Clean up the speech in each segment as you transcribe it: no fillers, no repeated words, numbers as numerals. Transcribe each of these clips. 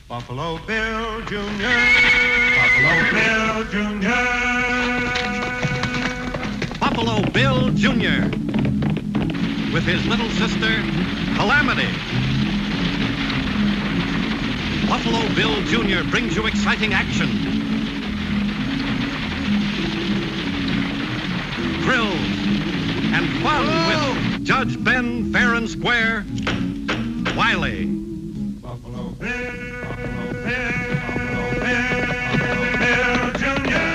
Buffalo Bill Jr. Buffalo Bill Jr. Buffalo Bill Jr. with his little sister, Calamity. Buffalo Bill Jr. brings you exciting action, thrills, and fun with Judge Ben Fair and Square, Wiley. Buffalo Bill, Buffalo Bill, Buffalo Bill, Buffalo Bill Jr.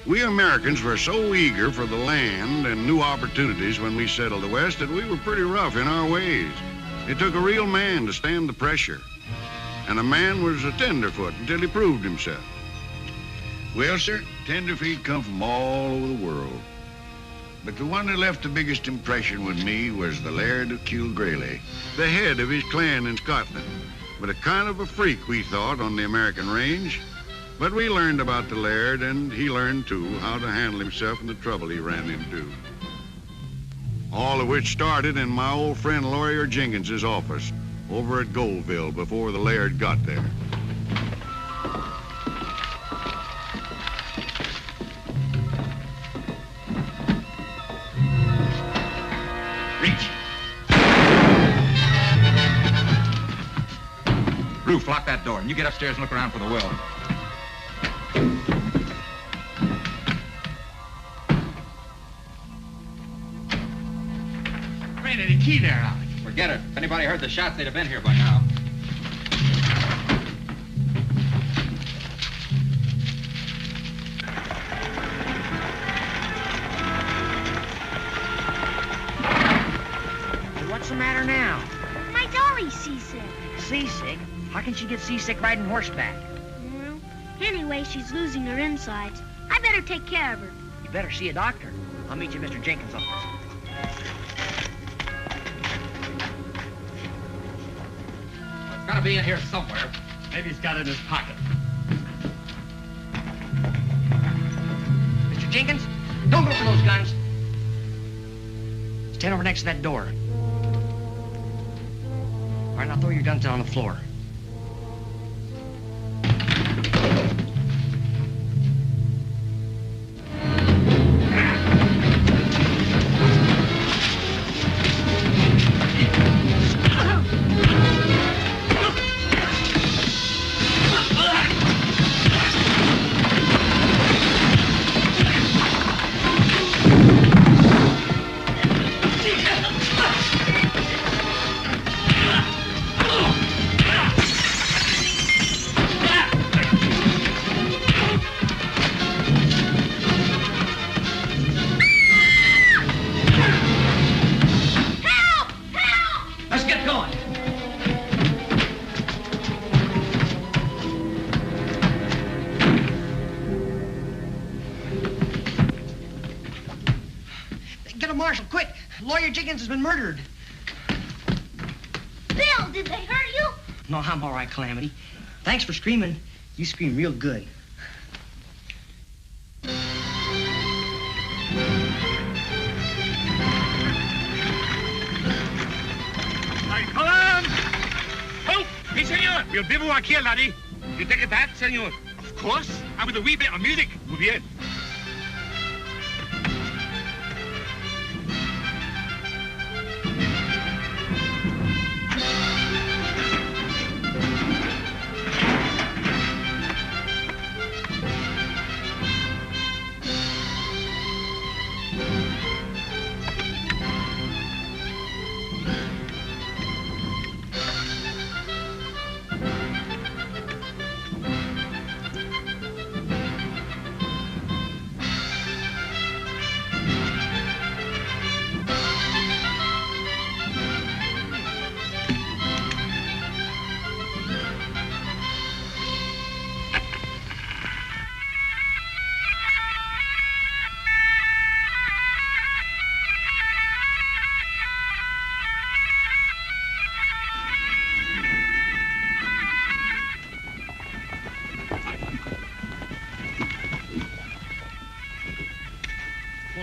We Americans were so eager for the land and new opportunities when we settled the West that we were pretty rough in our ways. It took a real man to stand the pressure. And a man was a tenderfoot until he proved himself. Well, sir, tenderfeet come from all over the world. But the one that left the biggest impression with me was the Laird of Kilgrayleigh, the head of his clan in Scotland. But a kind of a freak, we thought, on the American range. But we learned about the Laird, and he learned, too, how to handle himself and the trouble he ran into. All of which started in my old friend Lawyer Jenkins's office over at Goldville before the Laird got there. Reach. Roof, lock that door, and you get upstairs and look around for the will. There ain't any key there, Alex. Forget it. If anybody heard the shots, they'd have been here by now. What's the matter now? My dolly's seasick. Seasick? How can she get seasick riding horseback? Well, anyway, she's losing her insides. I better take care of her. You better see a doctor. I'll meet you at Mr. Jenkins' office. It's gotta be in here somewhere. Maybe he's got it in his pocket. Mr. Jenkins, don't go for those guns. Stand over next to that door. All right, now throw your guns down on the floor. Marshal, quick! Lawyer Jenkins has been murdered. Bill, did they hurt you? No, I'm all right, Calamity. Thanks for screaming. You scream real good. Colin! Oh, oui, senor. We'll bivouac here, laddie. You take a bath, senor? Of course. And with a wee bit of music. Muy bien.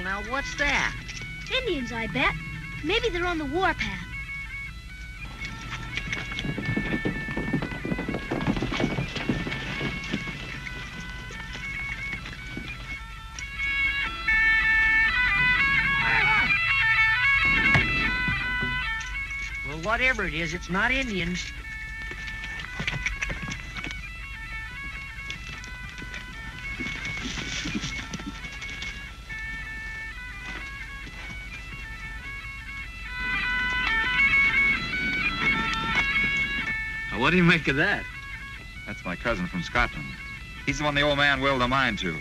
Well, now, what's that? Indians, I bet. Maybe they're on the warpath. Well, whatever it is, it's not Indians. What do you make of that? That's my cousin from Scotland. He's the one the old man willed the mine to.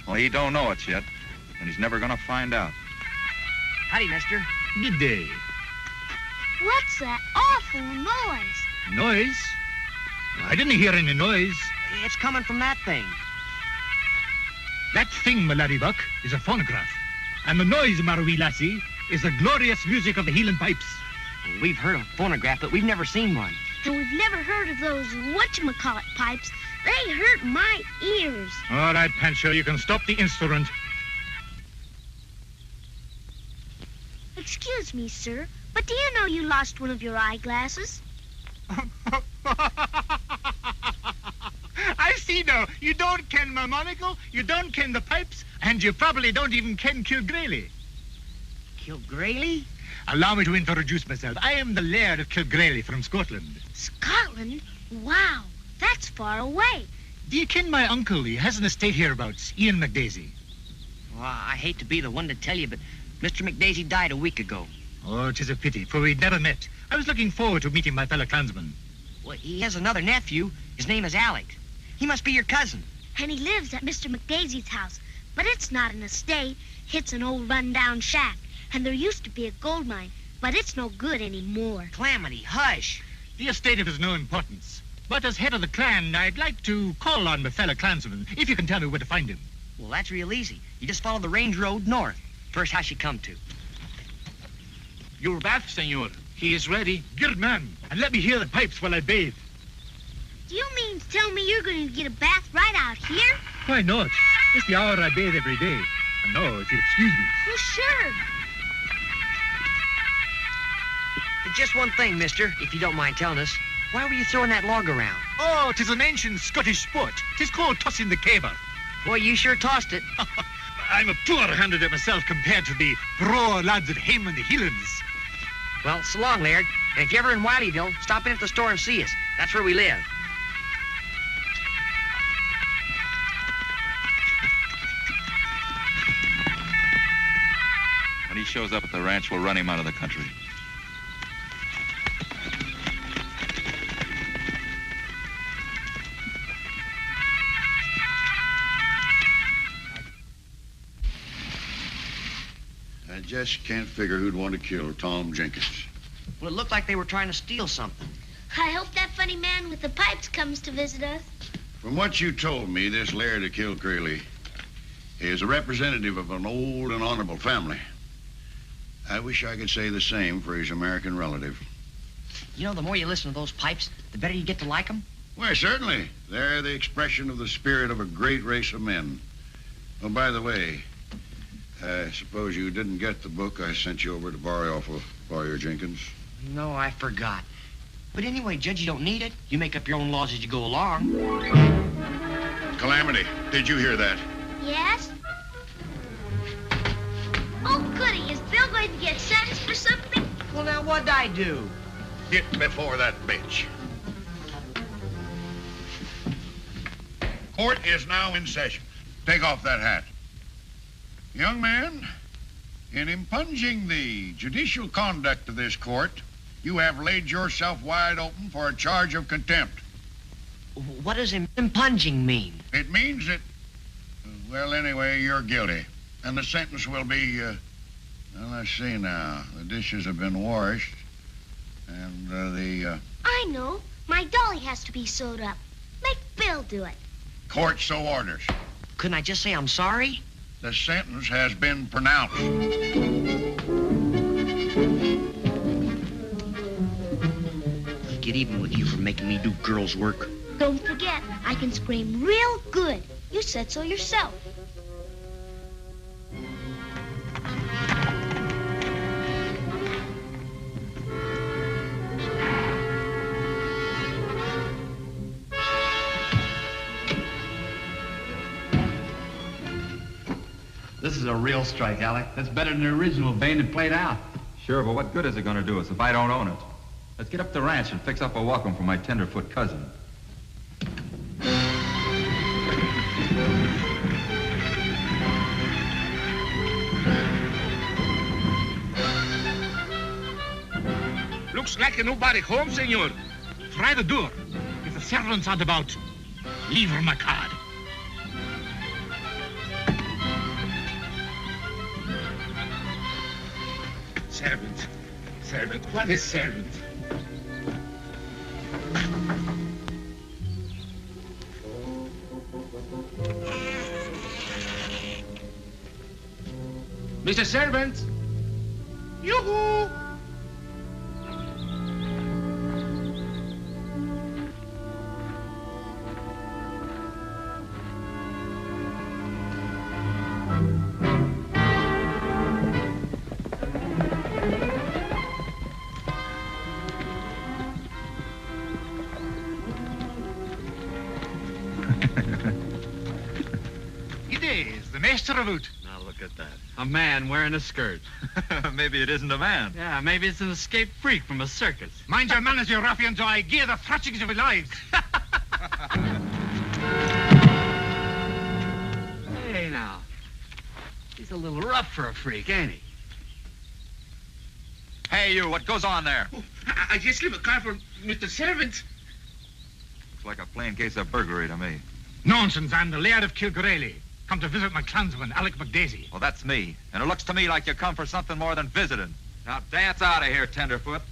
Well, he don't know it yet, and he's never gonna find out. Howdy, mister. Good day. What's that awful noise? Noise? I didn't hear any noise. It's coming from that thing. That thing, my laddie buck, is a phonograph. And the noise, my wee lassie, is the glorious music of the Heelan pipes. Well, we've heard of a phonograph, but we've never seen one. And we've never heard of those whatchamacallit pipes. They hurt my ears. All right, Pancho, you can stop the instrument. Excuse me, sir, but do you know you lost one of your eyeglasses? I see now. You don't ken my monocle, you don't ken the pipes, and you probably don't even ken Kilgraylie. Kilgraylie? Allow me to introduce myself. I am the Laird of Kilgraylie from Scotland. Scotland? Wow, that's far away. Do you ken my uncle? He has an estate hereabouts, Ian McDaisy. Well, I hate to be the one to tell you, but Mr. McDaisy died a week ago. Oh, 'tis a pity, for we'd never met. I was looking forward to meeting my fellow clansman. Well, he has another nephew. His name is Alec. He must be your cousin. And he lives at Mr. McDaisy's house. But it's not an estate. It's an old run-down shack. And there used to be a gold mine, but it's no good anymore. Calamity, hush. The estate is no importance. But as head of the clan, I'd like to call on my fellow clansman, if you can tell me where to find him. Well, that's real easy. You just follow the range road north. First house you come to. Your bath, senor. He is ready. Good man. And let me hear the pipes while I bathe. Do you mean to tell me you're going to get a bath right out here? Why not? It's the hour I bathe every day. And now, if you'll excuse me. Well, sure. Just one thing, mister, if you don't mind telling us. Why were you throwing that log around? Oh, 'tis an ancient Scottish sport. 'Tis called tossing the caber. Boy, you sure tossed it. I'm a poor hand at it myself compared to the braw lads at hame in the Heelans. Well, so long, Laird. And if you're ever in Wileyville, stop in at the store and see us. That's where we live. When he shows up at the ranch, we'll run him out of the country. I just can't figure who'd want to kill Tom Jenkins. Well, it looked like they were trying to steal something. I hope that funny man with the pipes comes to visit us. From what you told me, this Laird of Kilgraylie is a representative of an old and honorable family. I wish I could say the same for his American relative. You know, the more you listen to those pipes, the better you get to like them. Why, certainly. They're the expression of the spirit of a great race of men. Oh, by the way, I suppose you didn't get the book I sent you over to borrow off of Lawyer Jenkins? No, I forgot. But anyway, Judge, you don't need it. You make up your own laws as you go along. Calamity, did you hear that? Yes? Oh, goody. Is Bill going to get sentenced for something? Well, now, what'd I do? Get before that bitch. Court is now in session. Take off that hat. Young man, in impugning the judicial conduct of this court, you have laid yourself wide open for a charge of contempt. What does impunging mean? It means that, well, anyway, you're guilty. And the sentence will be, well, let's see now. The dishes have been washed. And I know. My dolly has to be sewed up. Make Bill do it. Court so orders. Couldn't I just say I'm sorry? The sentence has been pronounced. I'll get even with you for making me do girls' work. Don't forget, I can scream real good. You said so yourself. This is a real strike, Alec. That's better than the original vein that played out. Sure, but what good is it going to do us if I don't own it? Let's get up the ranch and fix up a welcome for my tenderfoot cousin. Looks like nobody home, senor. Try the door. If the servants aren't about, leave her my card. Servant. Servant. What is servant? Mr. Servant. Yoo-hoo! It is the master of it. Now look at that. A man wearing a skirt. Maybe it isn't a man. Yeah, maybe it's an escaped freak from a circus. Mind your manners, you ruffians, or I gear the thrashings of your lives. Hey, now. He's a little rough for a freak, ain't he? Hey, you, what goes on there? Oh, I just leave a card for Mr. Servant. Looks like a plain case of burglary to me. Nonsense, I'm the Laird of Kilgorelly. Come to visit my clansman, Alec McDaisy. Well, that's me. And it looks to me like you come for something more than visiting. Now dance out of here, tenderfoot.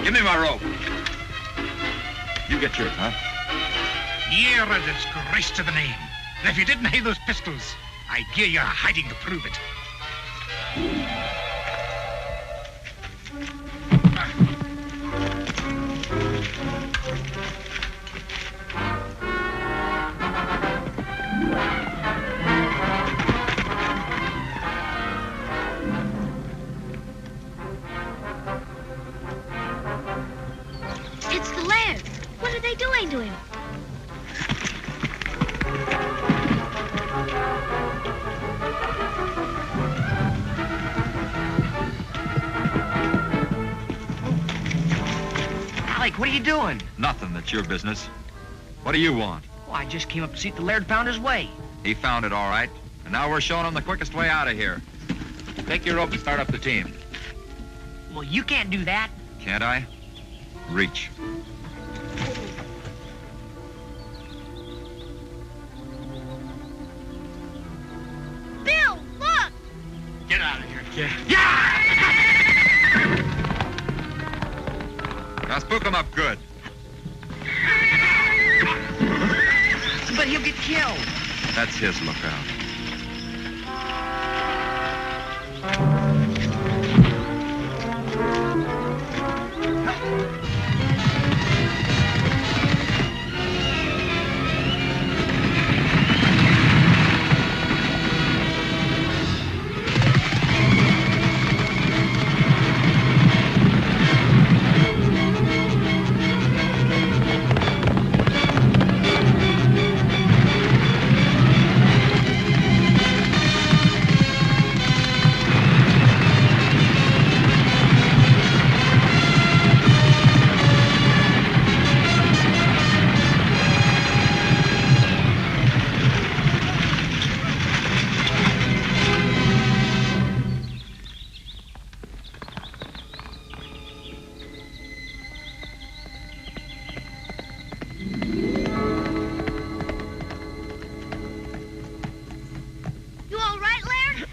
Give me my rope. You get yours, huh? You're a disgrace to the name. And if you didn't have those pistols, I'd gear you hiding to prove it. It's the Laird. What are they doing to him? Alec, what are you doing? Nothing, that's your business. What do you want? Well, I just came up to see if the Laird found his way. He found it all right. And now we're showing him the quickest way out of here. Take your rope and start up the team. Well, you can't do that. Can't I? Reach. Bill, look! Get out of here, kid. Now spook him up good. But he'll get killed. That's his lookout.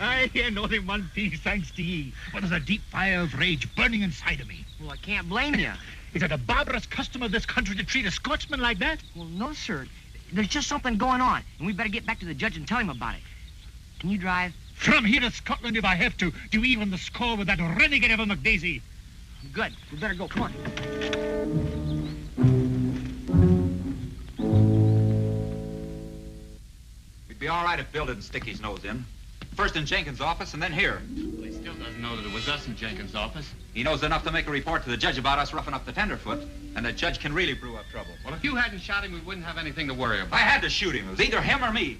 I hear not in one piece, thanks to ye. But there's a deep fire of rage burning inside of me. Well, I can't blame you. Is it a barbarous custom of this country to treat a Scotsman like that? Well, no, sir. There's just something going on, and we better get back to the judge and tell him about it. Can you drive? From here to Scotland if I have to even the score with that renegade of a McDaisy. Good. We better go. Come on. all right if Bill didn't stick his nose in. First in Jenkins' office and then here. Well, he still doesn't know that it was us in Jenkins' office. He knows enough to make a report to the judge about us roughing up the tenderfoot, and the judge can really brew up trouble. Well, if you hadn't shot him, we wouldn't have anything to worry about. I had to shoot him. It was either him or me.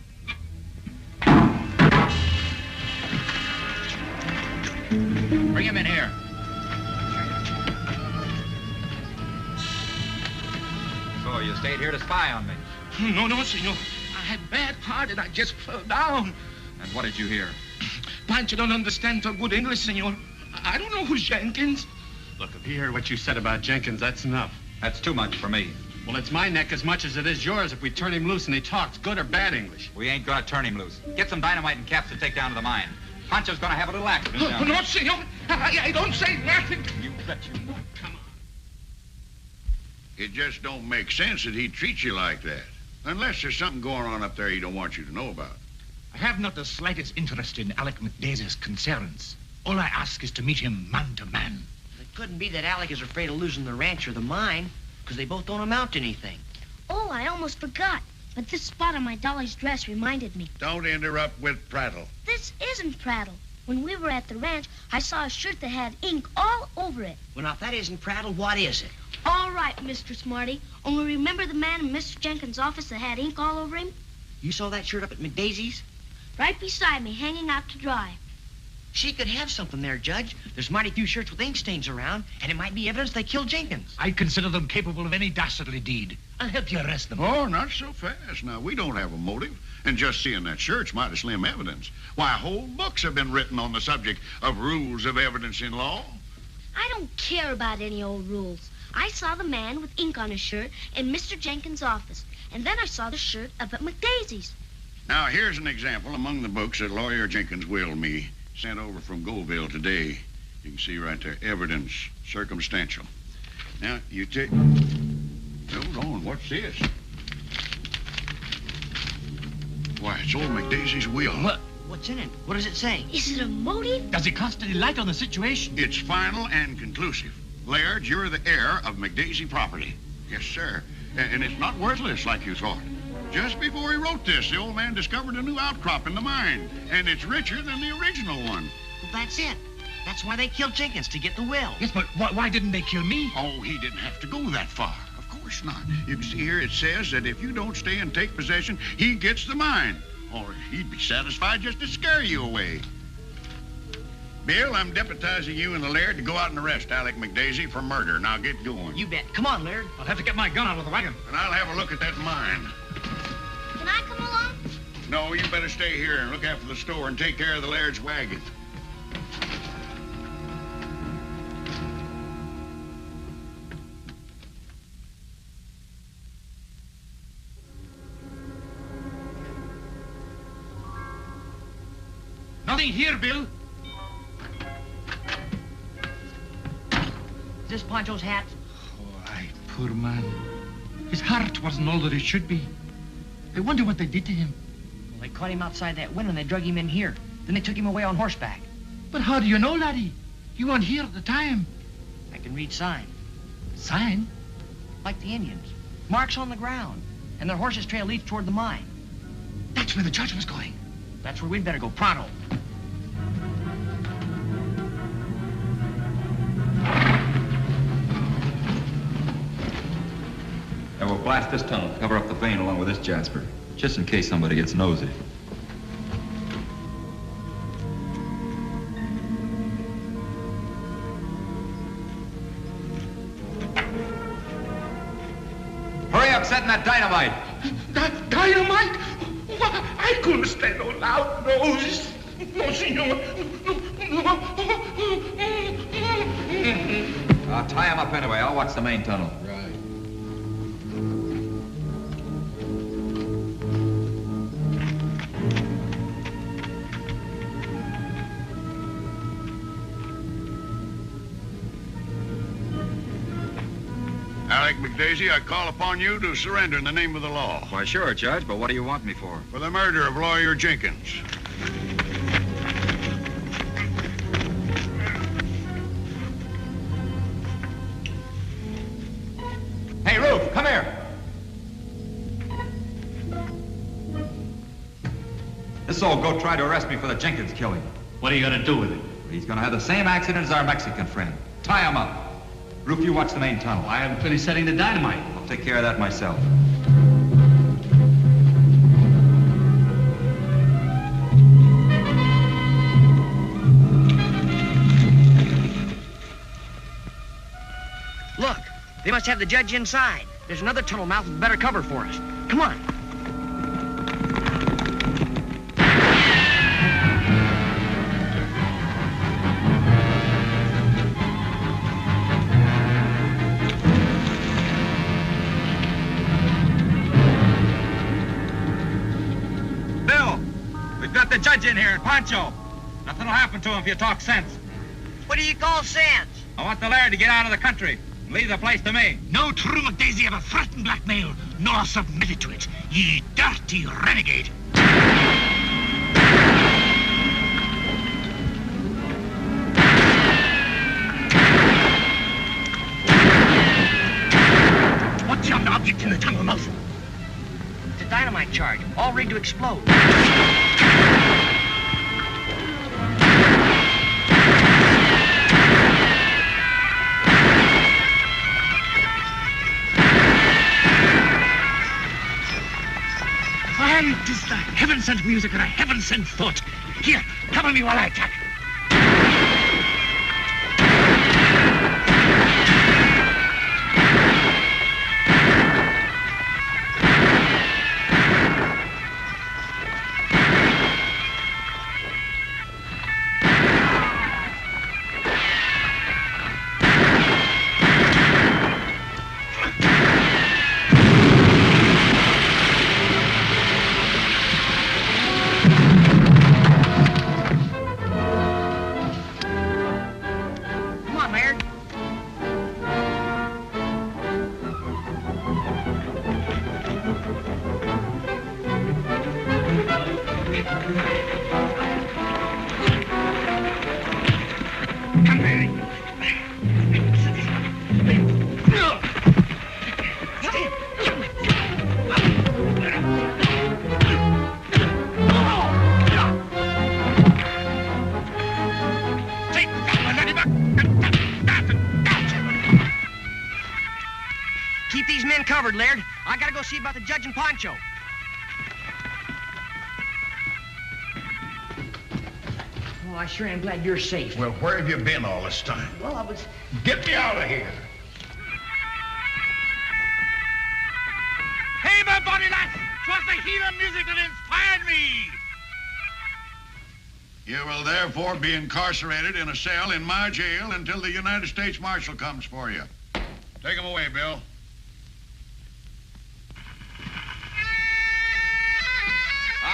Bring him in here. So you stayed here to spy on me? No, senor. I had bad heart and I just fell down. And what did you hear? Pancho don't understand so good English, senor. I don't know who's Jenkins. Look, if he heard what you said about Jenkins, that's enough. That's too much for me. Well, it's my neck as much as it is yours if we turn him loose and he talks good or bad English. We ain't gonna turn him loose. Get some dynamite and caps to take down to the mine. Pancho's gonna have a little accident down No, there. senor. I don't say nothing. You bet you won't. Come on. It just don't make sense that he'd treat you like that. Unless there's something going on up there he don't want you to know about. I have not the slightest interest in Alec McDaisie's concerns. All I ask is to meet him man to man. It couldn't be that Alec is afraid of losing the ranch or the mine, because they both don't amount to anything. Oh, I almost forgot. But this spot on my dolly's dress reminded me. Don't interrupt with prattle. This isn't prattle. When we were at the ranch, I saw a shirt that had ink all over it. Well, now, if that isn't prattle, what is it? All right, Mr. Smarty. Only remember the man in Mr. Jenkins' office that had ink all over him? You saw that shirt up at McDaisie's? Right beside me, hanging out to dry. She could have something there, Judge. There's mighty few shirts with ink stains around, and it might be evidence they killed Jenkins. I consider them capable of any dastardly deed. I'll help you arrest them. Oh, not so fast. Now, we don't have a motive, and just seeing that shirt's mighty slim evidence. Why, whole books have been written on the subject of rules of evidence in law. I don't care about any old rules. I saw the man with ink on his shirt in Mr. Jenkins' office, and then I saw the shirt up at McDaisie's. Now, here's an example among the books that Lawyer Jenkins willed me. Sent over from Goville today. You can see right there, evidence, circumstantial. Now, you take... Hold on, what's this? Why, it's old McDaisie's will. What's in it? What does it say? Is it a motive? Does it cast any light on the situation? It's final and conclusive. Laird, you're the heir of McDaisie property. Yes, sir. And it's not worthless like you thought. Just before he wrote this, the old man discovered a new outcrop in the mine, and it's richer than the original one. Well, that's it. That's why they killed Jenkins, to get the will. Yes, but why didn't they kill me? Oh, he didn't have to go that far. Of course not. You can see here it says that if you don't stay and take possession, he gets the mine. Or he'd be satisfied just to scare you away. Bill, I'm deputizing you and the Laird to go out and arrest Alec McDaisie for murder. Now get going. You bet. Come on, Laird. I'll have to get my gun out of the wagon. And I'll have a look at that mine. Can I come along? No, you better stay here and look after the store and take care of the Laird's wagon. Nothing here, Bill. Is this Pancho's hat? Oh, I poor man. His heart wasn't all that it should be. I wonder what they did to him. Well, they caught him outside that window and they drug him in here. Then they took him away on horseback. But how do you know, laddie? You weren't here at the time. I can read sign. Sign? Like the Indians. Marks on the ground. And their horse's trail leads toward the mine. That's where the judge was going. That's where we'd better go pronto. And we'll blast this tunnel, cover up the vein along with this Jasper, just in case somebody gets nosy. Hurry up, setting that dynamite! That dynamite? Why, I couldn't stand no loud noise. No, senor. I'll tie him up anyway. I'll watch the main tunnel. Right. Alec McDaisie, I call upon you to surrender in the name of the law. Why, sure, Judge, but what do you want me for? For the murder of Lawyer Jenkins. Hey, Ruth, come here. so, go try to arrest me for the Jenkins killing. What are you gonna do with it? He's gonna have the same accident as our Mexican friend. Tie him up. Roof, you watch the main tunnel. I haven't finished setting the dynamite. I'll take care of that myself. Look, they must have the judge inside. There's another tunnel mouth with better cover for us. Come on. Bill, we've got the judge in here and Pancho. Nothing will happen to him if you talk sense. What do you call sense? I want the laird to get out of the country. Leave the place to me. No true McDaisy ever threatened blackmail, nor submitted to it, ye dirty renegade. What's your object in the tunnel mouth? It's a dynamite charge, all ready to explode. And 'tis the heaven-sent music and a heaven-sent thought. Here, cover me while I attack. Keep these men covered, Laird. I gotta go see about the judge and Pancho. Oh, I sure am glad you're safe. Well, where have you been all this time? Well, I was... Get me out of here. Hey, my body lads! 'Twas the heathen music that inspired me! You will therefore be incarcerated in a cell in my jail until the United States Marshal comes for you. Take him away, Bill.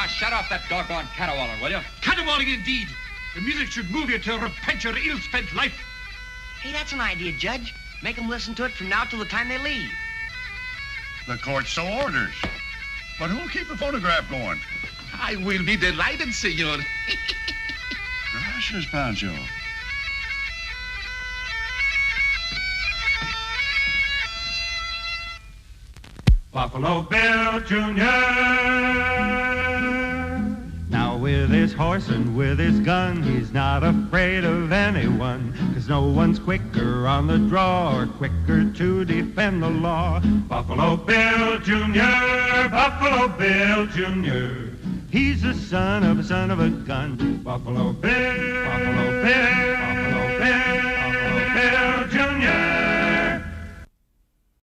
Shut off that doggone caterwauling, will you? Caterwauling indeed. The music should move you to repent your ill-spent life. Hey, that's an idea, Judge. Make them listen to it from now till the time they leave. The court so orders. But who'll keep the phonograph going? I will be delighted, senor. Gracias, Pancho. Buffalo Bill Jr. Now with his horse and with his gun, he's not afraid of anyone, 'cause no one's quicker on the draw or quicker to defend the law. Buffalo Bill Jr., Buffalo Bill Jr. He's the son of a gun. Buffalo Bill